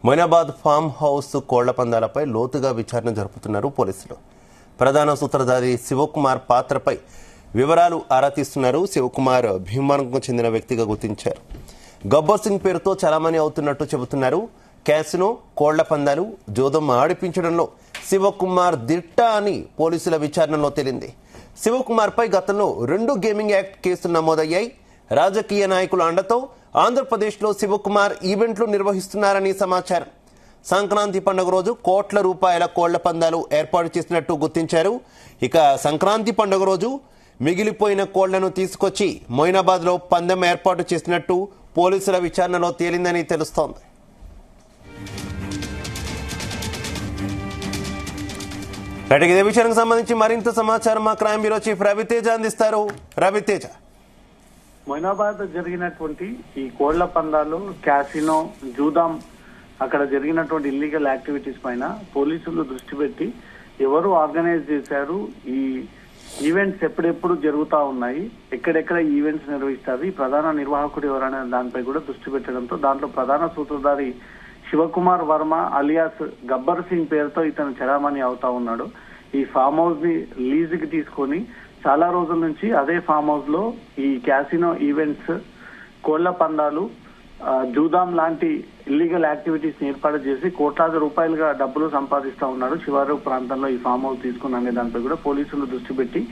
Moinabad farm house కోళ్ల పందాలపై లోతుగా విచారణ జరుపుతున్నారు పోలీసులు. ప్రధాన సూత్రధారి శివకుమార్ పాత్రపై వివరాలు ఆరా తీస్తున్నారు. శివకుమార్ భీమవరంకు చెందిన వ్యక్తిగా గుర్తించారు. గబ్బర్ సింగ్ పేరుతో చలామణి అవుతున్నట్టు చెబుతున్నారు. క్యాసినో, కోళ్ల పందాలు, జోదం ఆడిపించడంలో శివకుమార్ దిట్ట అని పోలీసుల విచారణలో తేలింది. శివకుమార్ పై గతంలో 2 గేమింగ్ యాక్ట్ కేసులు నమోదయ్యాయి. రాజకీయ నాయకుల అండతో ఆంధ్రప్రదేశ్లో శివకుమార్ ఈవెంట్లు నిర్వహిస్తున్నారని సమాచారం. సంక్రాంతి పండుగ రోజు కోట్ల రూపాయల కోళ్ల పందాలు ఏర్పాటు చేసినట్టు గుర్తించారు. ఇక సంక్రాంతి పండుగ రోజు మిగిలిపోయిన కోళ్లను తీసుకొచ్చి మొయినాబాద్లో పందెం ఏర్పాటు చేసినట్టు పోలీసుల విచారణలో తేలిందని తెలుస్తోంది. ఇదే విషయానికి సంబంధించి మరింత సమాచారం మా క్రైమ్ బ్యూరో చీఫ్ రవితేజ అందిస్తారు. రవితేజ, మొయినాబాద్ జరిగినటువంటి ఈ కోళ్ల పందాలు, క్యాసినో, జూదాం, అక్కడ జరిగినటువంటి ఇల్లీగల్ యాక్టివిటీస్ పైన పోలీసులు దృష్టి పెట్టి ఎవరు ఆర్గనైజ్ చేశారు, ఈ ఈవెంట్స్ ఎప్పుడెప్పుడు జరుగుతూ ఉన్నాయి, ఎక్కడెక్కడ ఈవెంట్స్ నిర్వహిస్తారు, ఈ ప్రధాన నిర్వాహకుడు ఎవరనే దానిపై కూడా దృష్టి పెట్టడంతో దాంట్లో ప్రధాన సూత్రధారి శివకుమార్ వర్మ అలియాస్ గబ్బర్ సింగ్ పేరుతో ఇతను చలామణి అవుతా ఉన్నాడు. ఈ ఫామ్ హౌస్ ని లీజ్ కి తీసుకొని చాలా రోజుల నుంచి అదే ఫామ్ హౌస్ లో ఈ క్యాసినో ఈవెంట్స్, కోళ్ల పందాలు, జూదాం లాంటి ఇల్లీగల్ యాక్టివిటీస్ ని ఏర్పాటు చేసి కోట్లాది రూపాయలుగా డబ్బులు సంపాదిస్తా ఉన్నాడు. శివారు ప్రాంతంలో ఈ ఫామ్ హౌస్ తీసుకున్న అనే దానిపై కూడా పోలీసులు దృష్టి పెట్టి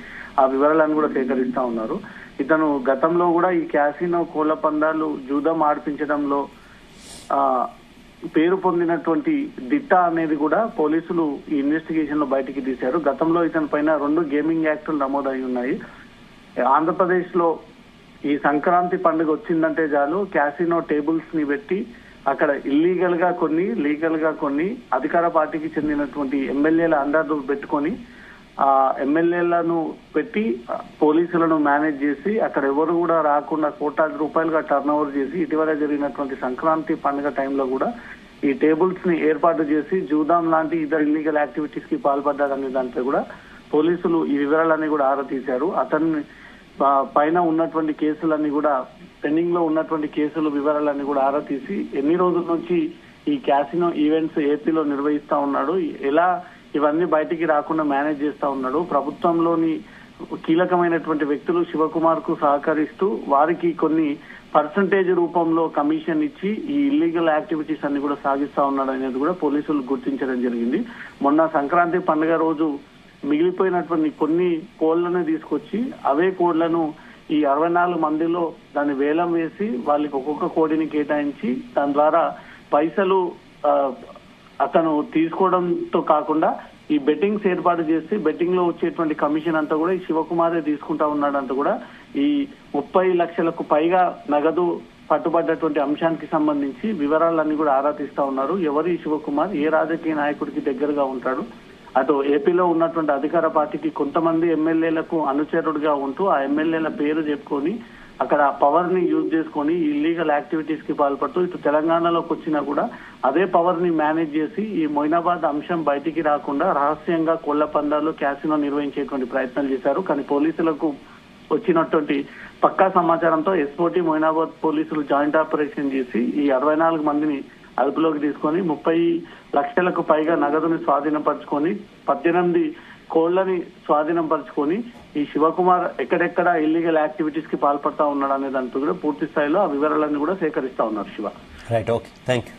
ఆ వివరాలను కూడా సేకరిస్తా ఉన్నారు. ఇతను గతంలో కూడా ఈ క్యాసినో, కోళ్ల పందాలు, జూదం ఆడిపించడంలో పేరు పొందినటువంటి దిట్ట అనేది కూడా పోలీసులు ఈ ఇన్వెస్టిగేషన్ లో బయటికి తీశారు. గతంలో ఇతని పైన 2 గేమింగ్ యాక్టులు నమోదై ఉన్నాయి. ఆంధ్రప్రదేశ్ లో ఈ సంక్రాంతి పండుగ వచ్చిందంటే చాలు క్యాసినో టేబుల్స్ ని పెట్టి అక్కడ ఇల్లీగల్ గా కొన్ని, లీగల్ గా కొన్ని అధికార పార్టీకి చెందినటువంటి ఎమ్మెల్యేల అండర్ పెట్టుకొని ఆ ఎమ్మెల్యేలను పెట్టి పోలీసులను మేనేజ్ చేసి అక్కడ ఎవరు కూడా రాకుండా కోట్లాది రూపాయలుగా టర్న్ ఓవర్ చేసి ఇటీవల జరిగినటువంటి సంక్రాంతి పండుగ టైంలో కూడా ఈ టేబుల్స్ ని ఏర్పాటు చేసి జూదాం లాంటి ఇతర ఇల్లీగల్ యాక్టివిటీస్ కి పాల్పడ్డారనే దానిపై కూడా పోలీసులు ఈ వివరాలన్నీ కూడా ఆరా తీశారు. అతన్ని పైన ఉన్నటువంటి కేసులన్నీ కూడా పెండింగ్ లో ఉన్నటువంటి కేసుల వివరాలన్నీ కూడా ఆరా తీసి ఎన్ని రోజుల నుంచి ఈ క్యాసినో ఈవెంట్స్ ఏపీలో నిర్వహిస్తా ఉన్నాడు, ఎలా ఇవన్నీ బయటికి రాకుండా మేనేజ్ చేస్తా ఉన్నాడు, ప్రభుత్వంలోని కీలకమైనటువంటి వ్యక్తులు శివకుమార్ కు సహకరిస్తూ వారికి కొన్ని పర్సంటేజ్ రూపంలో కమిషన్ ఇచ్చి ఈ ఇల్లీగల్ యాక్టివిటీస్ అన్ని కూడా సాగిస్తా ఉన్నాడు అనేది కూడా పోలీసులు గుర్తించడం జరిగింది. మొన్న సంక్రాంతి పండుగ రోజు మిగిలిపోయినటువంటి కొన్ని కోళ్లను తీసుకొచ్చి అవే కోళ్లను ఈ 64 మందిలో దాన్ని వేలం వేసి వాళ్ళకి ఒక్కొక్క కోడిని కేటాయించి దాని ద్వారా పైసలు అతను తీసుకోవడంతో కాకుండా ఈ బెట్టింగ్స్ ఏర్పాటు చేసి బెట్టింగ్ లో వచ్చేటువంటి కమిషన్ అంతా కూడా ఈ శివకుమారే తీసుకుంటా ఉన్నాడంతా కూడా ఈ 30 లక్షలకు పైగా నగదు పట్టుబడ్డటువంటి అంశానికి సంబంధించి వివరాలన్నీ కూడా ఆరా తీస్తా ఉన్నారు. ఎవరు ఈ శివకుమార్, ఏ రాజకీయ నాయకుడికి దగ్గరగా ఉంటాడు, అటు ఏపీలో ఉన్నటువంటి అధికార పార్టీకి కొంతమంది ఎమ్మెల్యేలకు అనుచరుడుగా ఉంటూ ఆ ఎమ్మెల్యేల పేరు చెప్పుకొని అక్కడ పవర్ ని యూజ్ చేసుకొని ఇల్లీగల్ యాక్టివిటీస్ కి పాల్పడుతూ ఇటు తెలంగాణలోకి వచ్చినా కూడా అదే పవర్ ని మేనేజ్ చేసి ఈ మొయినాబాద్ అంశం బయటికి రాకుండా రహస్యంగా కోళ్ల పందాలు, క్యాసినో నిర్వహించేటువంటి ప్రయత్నాలు చేశారు. కానీ పోలీసులకు వచ్చినటువంటి పక్కా సమాచారంతో ఎస్ఓటీ మొయినాబాద్ పోలీసులు జాయింట్ ఆపరేషన్ చేసి ఈ 64 మందిని అదుపులోకి తీసుకొని 30 లక్షలకు పైగా నగదుని స్వాధీనపరుచుకొని 18 కోళ్లని స్వాధీనం పరుచుకొని ఈ శివకుమార్ ఎక్కడెక్కడ ఇల్లీగల్ యాక్టివిటీస్ కి పాల్పడతా ఉన్నాడు అనే దాంతో కూడా పూర్తి స్థాయిలో ఆ వివరాలన్నీ కూడా సేకరిస్తా ఉన్నారు. Shiva, right, okay, thank you.